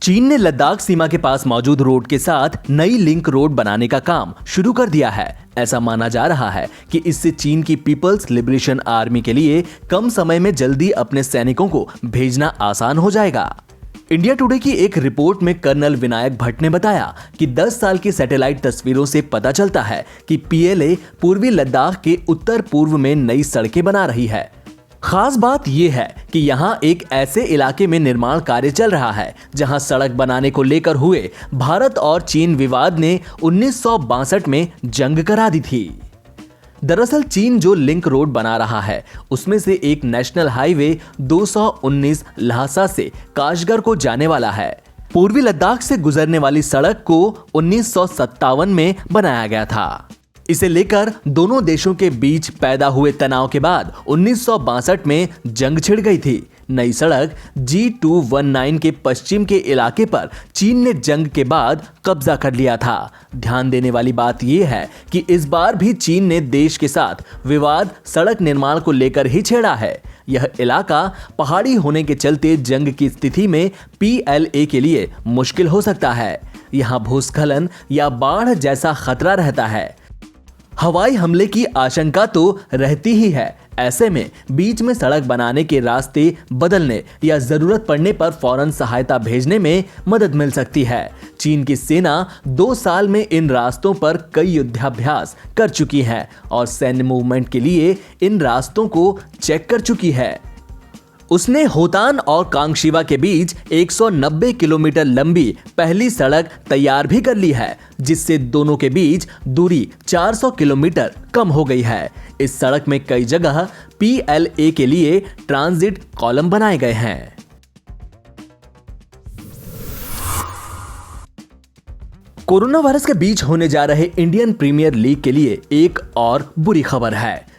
चीन ने लद्दाख सीमा के पास मौजूद रोड के साथ नई लिंक रोड बनाने का काम शुरू कर दिया है। ऐसा माना जा रहा है कि इससे चीन की पीपल्स लिबरेशन आर्मी के लिए कम समय में जल्दी अपने सैनिकों को भेजना आसान हो जाएगा। इंडिया टुडे की एक रिपोर्ट में कर्नल विनायक भट्ट ने बताया कि 10 साल की सैटेलाइट तस्वीरों से पता चलता है कि पीएलए पूर्वी लद्दाख के उत्तर पूर्व में नई सड़कें बना रही है। खास बात यह है कि यहाँ एक ऐसे इलाके में निर्माण कार्य चल रहा है जहाँ सड़क बनाने को लेकर हुए भारत और चीन विवाद ने 1962 में जंग करा दी थी। दरअसल चीन जो लिंक रोड बना रहा है उसमें से एक नेशनल हाईवे 219 ल्हासा से काशगढ़ को जाने वाला है। पूर्वी लद्दाख से गुजरने वाली सड़क को 1957 में बनाया गया था। इसे लेकर दोनों देशों के बीच पैदा हुए तनाव के बाद 1962 में जंग छिड़ गई थी। नई सड़क G219 के पश्चिम के इलाके पर चीन ने जंग के बाद कब्जा कर लिया था। ध्यान देने वाली बात यह है कि इस बार भी चीन ने देश के साथ विवाद सड़क निर्माण को लेकर ही छेड़ा है। यह इलाका पहाड़ी होने के चलते जंग की स्थिति में पीएलए के लिए मुश्किल हो सकता है। यहाँ भूस्खलन या बाढ़ जैसा खतरा रहता है। हवाई हमले की आशंका तो रहती ही है। ऐसे में बीच में सड़क बनाने के रास्ते बदलने या जरूरत पड़ने पर फौरन सहायता भेजने में मदद मिल सकती है। चीन की सेना 2 साल में इन रास्तों पर कई युद्धाभ्यास कर चुकी है और सैन्य मूवमेंट के लिए इन रास्तों को चेक कर चुकी है। उसने होतान और कांगशिवा के बीच 190 किलोमीटर लंबी पहली सड़क तैयार भी कर ली है, जिससे दोनों के बीच दूरी 400 किलोमीटर कम हो गई है। इस सड़क में कई जगह पीएलए के लिए ट्रांजिट कॉलम बनाए गए हैं। कोरोना वायरस के बीच होने जा रहे इंडियन प्रीमियर लीग के लिए एक और बुरी खबर है।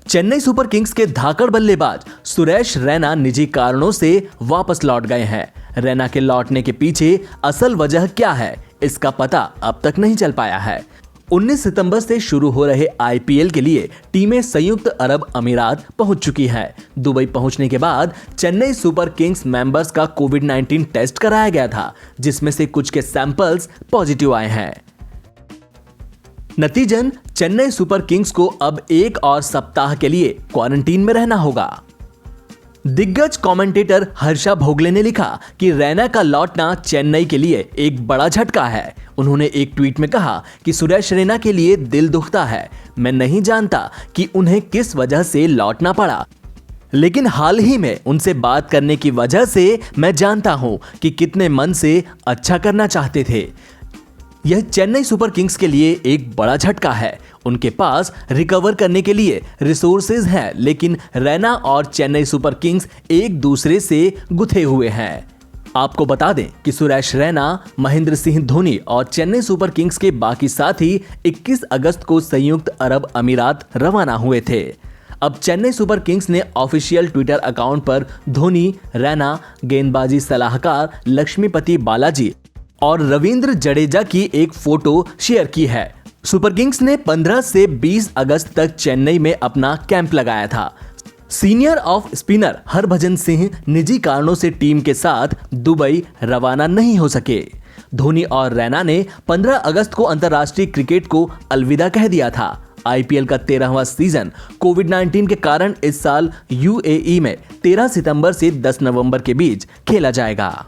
चेन्नई सुपर किंग्स के धाकड़ बल्लेबाज सुरेश रैना निजी कारणों से वापस लौट गए हैं। रैना के लौटने के पीछे असल वजह क्या है, इसका पता अब तक नहीं चल पाया है। 19 सितंबर से शुरू हो रहे आईपीएल के लिए टीमें संयुक्त अरब अमीरात पहुंच चुकी हैं। दुबई पहुंचने के बाद चेन्नई सुपर किंग्स मेंबर्स का कोविड-19 टेस्ट कराया गया था, जिसमें से कुछ के सैंपल्स पॉजिटिव आए हैं। नतीजन चेन्नई सुपर किंग्स को अब 1 और सप्ताह के लिए क्वारंटीन में रहना होगा। दिग्गज कमेंटेटर हर्षा भोगले ने लिखा कि रैना का लौटना चेन्नई के लिए एक बड़ा झटका है। उन्होंने एक ट्वीट में कहा कि सुरेश रैना के लिए दिल दुखता है। मैं नहीं जानता कि उन्हें किस वजह से लौटना पड़ा, लेकिन हाल ही में उनसे बात करने की वजह से मैं जानता हूं कि कितने मन से अच्छा करना चाहते थे। यह चेन्नई सुपर किंग्स के लिए एक बड़ा झटका है। उनके पास रिकवर करने के लिए रिसोर्सेज हैं, लेकिन रैना और चेन्नई सुपर किंग्स एक दूसरे से गुथे हुए हैं। आपको बता दें कि सुरेश रैना, महेंद्र सिंह धोनी और चेन्नई सुपर किंग्स के बाकी साथी 21 अगस्त को संयुक्त अरब अमीरात रवाना हुए थे। अब चेन्नई सुपर किंग्स ने ऑफिशियल ट्विटर अकाउंट पर धोनी, रैना, गेंदबाजी सलाहकार लक्ष्मीपति बालाजी और रविंद्र जडेजा की एक फोटो शेयर की है। सुपर किंग्स ने 15 से 20 अगस्त तक चेन्नई में अपना कैंप लगाया था। Senior off spinner Harbhajan Singh निजी कारणों से टीम के साथ दुबई रवाना नहीं हो सके। धोनी और रैना ने 15 अगस्त को अंतर्राष्ट्रीय क्रिकेट को अलविदा कह दिया था। आईपीएल का 13वां सीजन कोविड-19 के कारण इस साल यूएई में 13 सितंबर से 10 नवंबर के बीच खेला जाएगा।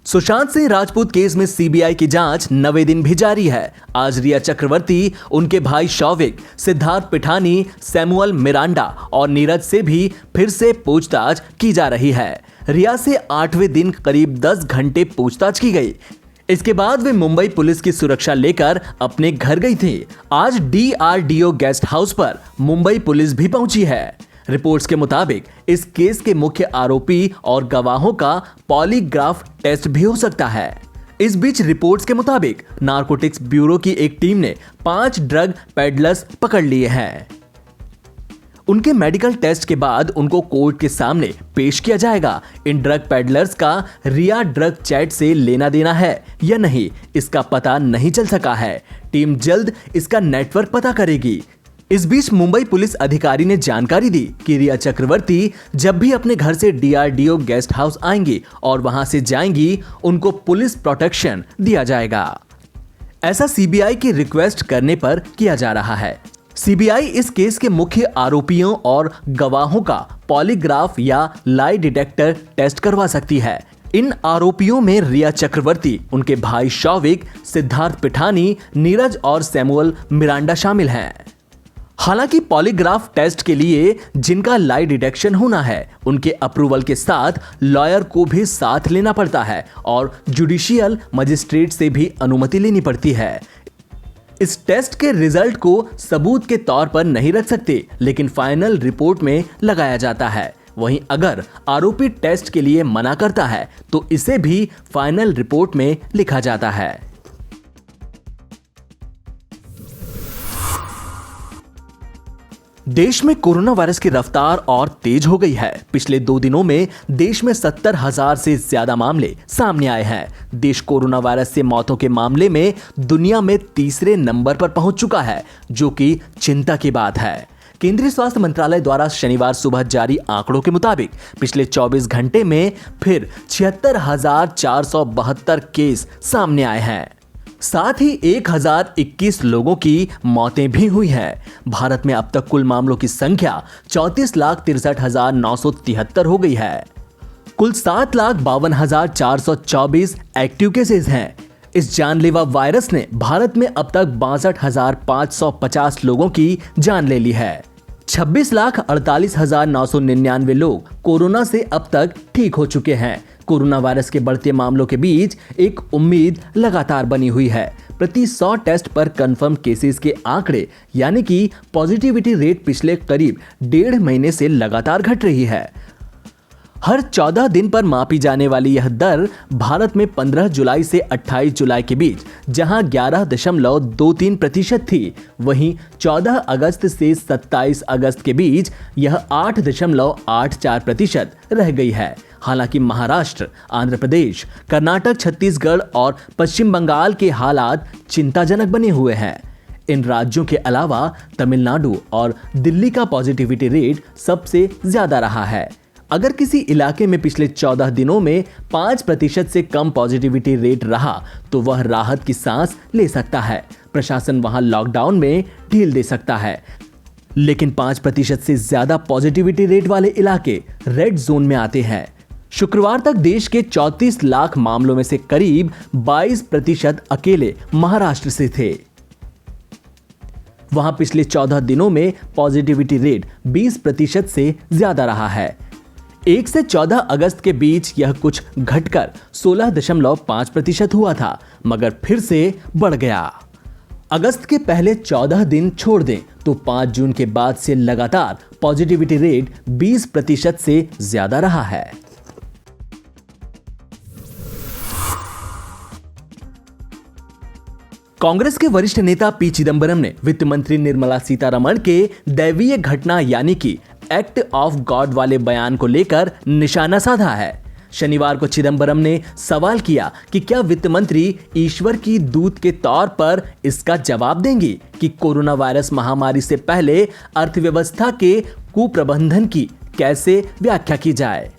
सुशांत सिंह राजपूत केस में सीबीआई की जांच 9वें दिन भी जारी है। आज रिया चक्रवर्ती, उनके भाई शौविक, सिद्धार्थ पिठानी, सैमुअल मिरांडा और नीरज से भी फिर से पूछताछ की जा रही है। रिया से 8वें दिन करीब 10 घंटे पूछताछ की गई। इसके बाद वे मुंबई पुलिस की सुरक्षा लेकर अपने घर गई थी। आज डीआरडीओ गेस्ट हाउस पर मुंबई पुलिस भी पहुंची है। रिपोर्ट्स के मुताबिक इस केस के मुख्य आरोपी और गवाहों का पॉलीग्राफ टेस्ट भी हो सकता है। इस बीच रिपोर्ट्स के मुताबिक नारकोटिक्स ब्यूरो की एक टीम ने 5 ड्रग पेडलर्स पकड़ लिए हैं। उनके मेडिकल टेस्ट के बाद उनको कोर्ट के सामने पेश किया जाएगा। इन ड्रग पेडलर्स का रिया ड्रग चैट से लेना देना है या नहीं, इसका पता नहीं चल सका है। टीम जल्द इसका नेटवर्क पता करेगी। इस बीच मुंबई पुलिस अधिकारी ने जानकारी दी कि रिया चक्रवर्ती जब भी अपने घर से DRDO गेस्ट हाउस आएंगी और वहां से जाएंगी, उनको पुलिस प्रोटेक्शन दिया जाएगा। ऐसा CBI की रिक्वेस्ट करने पर किया जा रहा है। CBI इस केस के मुख्य आरोपियों और गवाहों का पॉलीग्राफ या लाई डिटेक्टर टेस्ट करवा सकती है। इन आरोपियों में रिया चक्रवर्ती, उनके भाई शौविक, सिद्धार्थ पिठानी, नीरज और सैमुअल मिरांडा शामिल हैं। हालांकि पॉलीग्राफ टेस्ट के लिए जिनका लाई डिटेक्शन होना है, उनके अप्रूवल के साथ लॉयर को भी साथ लेना पड़ता है और जुडिशियल मजिस्ट्रेट से भी अनुमति लेनी पड़ती है। इस टेस्ट के रिजल्ट को सबूत के तौर पर नहीं रख सकते, लेकिन फाइनल रिपोर्ट में लगाया जाता है। वहीं अगर आरोपी टेस्ट के लिए मना करता है तो इसे भी फाइनल रिपोर्ट में लिखा जाता है। देश में कोरोना वायरस की रफ्तार और तेज हो गई है। पिछले 2 दिनों में देश में 70,000 से ज्यादा मामले सामने आए हैं। देश कोरोना वायरस से मौतों के मामले में दुनिया में तीसरे नंबर पर पहुंच चुका है, जो कि चिंता की बात है। केंद्रीय स्वास्थ्य मंत्रालय द्वारा शनिवार सुबह जारी आंकड़ों के मुताबिक पिछले 24 घंटे में फिर 76,472 केस सामने आए हैं। साथ ही 1021 लोगों की मौतें भी हुई हैं। भारत में अब तक कुल मामलों की संख्या 34,63,973 हो गई है। कुल 7,52,424 एक्टिव केसेस हैं। इस जानलेवा वायरस ने भारत में अब तक 62,550 लोगों की जान ले ली है। 26,48,999 लोग कोरोना से अब तक ठीक हो चुके हैं। कोरोना वायरस के बढ़ते मामलों के बीच एक उम्मीद लगातार बनी हुई है। प्रति 100 टेस्ट पर कंफर्म केसेस के आंकड़े यानी कि पॉजिटिविटी रेट पिछले करीब 1.5 महीने से लगातार घट रही है। हर 14 दिन पर मापी जाने वाली यह दर भारत में 15 जुलाई से 28 जुलाई के बीच जहां 11.23% थी, वहीं 14 अगस्त से 27 अगस्त के बीच यह 8.84% रह गई है। हालांकि महाराष्ट्र, आंध्र प्रदेश, कर्नाटक, छत्तीसगढ़ और पश्चिम बंगाल के हालात चिंताजनक बने हुए हैं। इन राज्यों के अलावा तमिलनाडु और दिल्ली का पॉजिटिविटी रेट सबसे ज्यादा रहा है। अगर किसी इलाके में पिछले 14 दिनों में 5% से कम पॉजिटिविटी रेट रहा तो वह राहत की सांस ले सकता है। प्रशासन वहां लॉकडाउन में ढील दे सकता है, लेकिन 5% से ज्यादा पॉजिटिविटी रेट वाले इलाके रेड जोन में आते हैं। शुक्रवार तक देश के 34 लाख मामलों में से करीब 22% अकेले महाराष्ट्र से थे। वहां पिछले 14 दिनों में पॉजिटिविटी रेट 20% से ज्यादा रहा है। 1 से 14 अगस्त के बीच यह कुछ घटकर 16.5% हुआ था, मगर फिर से बढ़ गया। अगस्त के पहले 14 दिन छोड़ दें तो 5 जून के बाद से लगातार पॉजिटिविटी रेट 20% से ज्यादा रहा है। कांग्रेस के वरिष्ठ नेता पी चिदंबरम ने वित्त मंत्री निर्मला सीतारमण के दैवीय घटना यानी कि एक्ट ऑफ गॉड वाले बयान को लेकर निशाना साधा है। शनिवार को चिदंबरम ने सवाल किया कि क्या वित्त मंत्री ईश्वर की दूत के तौर पर इसका जवाब देंगी कि कोरोना वायरस महामारी से पहले अर्थव्यवस्था के कुप्रबंधन की कैसे व्याख्या की जाए।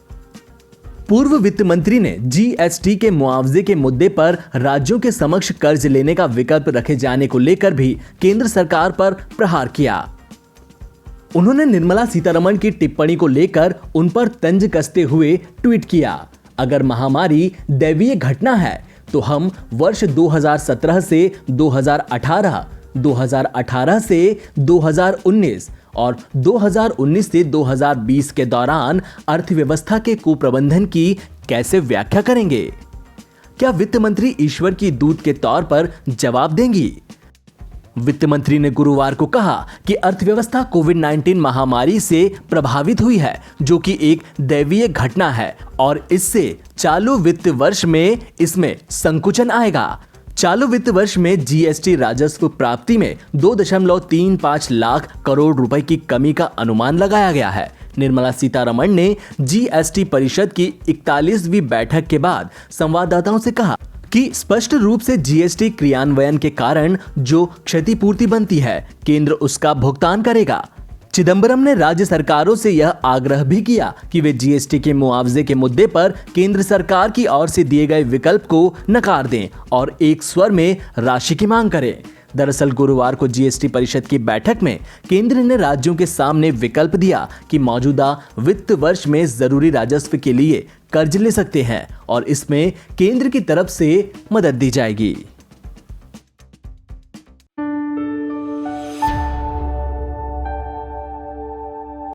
पूर्व वित्त मंत्री ने GST के मुआवजे के मुद्दे पर राज्यों के समक्ष कर्ज लेने का विकल्प रखे जाने को लेकर भी केंद्र सरकार पर प्रहार किया। उन्होंने निर्मला सीतारमण की टिप्पणी को लेकर उन पर तंज कसते हुए ट्वीट किया, अगर महामारी दैवीय घटना है तो हम वर्ष 2017 से 2018, 2018 से 2019 और 2019 से 2020 के दौरान अर्थव्यवस्था के कुप्रबंधन की कैसे व्याख्या करेंगे? क्या वित्त मंत्री ईश्वर की दूत के तौर पर जवाब देंगी? वित्त मंत्री ने गुरुवार को कहा कि अर्थव्यवस्था कोविड-19 महामारी से प्रभावित हुई है, जो कि एक दैवीय घटना है और इससे चालू वित्त वर्ष में इसमें संकुचन आएगा। चालू वित्त वर्ष में जीएसटी राजस्व प्राप्ति में 2.35 लाख करोड़ रुपए की कमी का अनुमान लगाया गया है। निर्मला सीतारमण ने जीएसटी परिषद की 41वीं बैठक के बाद संवाददाताओं से कहा कि स्पष्ट रूप से जीएसटी क्रियान्वयन के कारण जो क्षतिपूर्ति बनती है, केंद्र उसका भुगतान करेगा। चिदंबरम ने राज्य सरकारों से यह आग्रह भी किया कि वे जीएसटी के मुआवजे के मुद्दे पर केंद्र सरकार की ओर से दिए गए विकल्प को नकार दें और एक स्वर में राशि की मांग करें। दरअसल गुरुवार को जीएसटी परिषद की बैठक में केंद्र ने राज्यों के सामने विकल्प दिया कि मौजूदा वित्त वर्ष में जरूरी राजस्व के लिए कर्ज ले सकते हैं और इसमें केंद्र की तरफ से मदद दी जाएगी।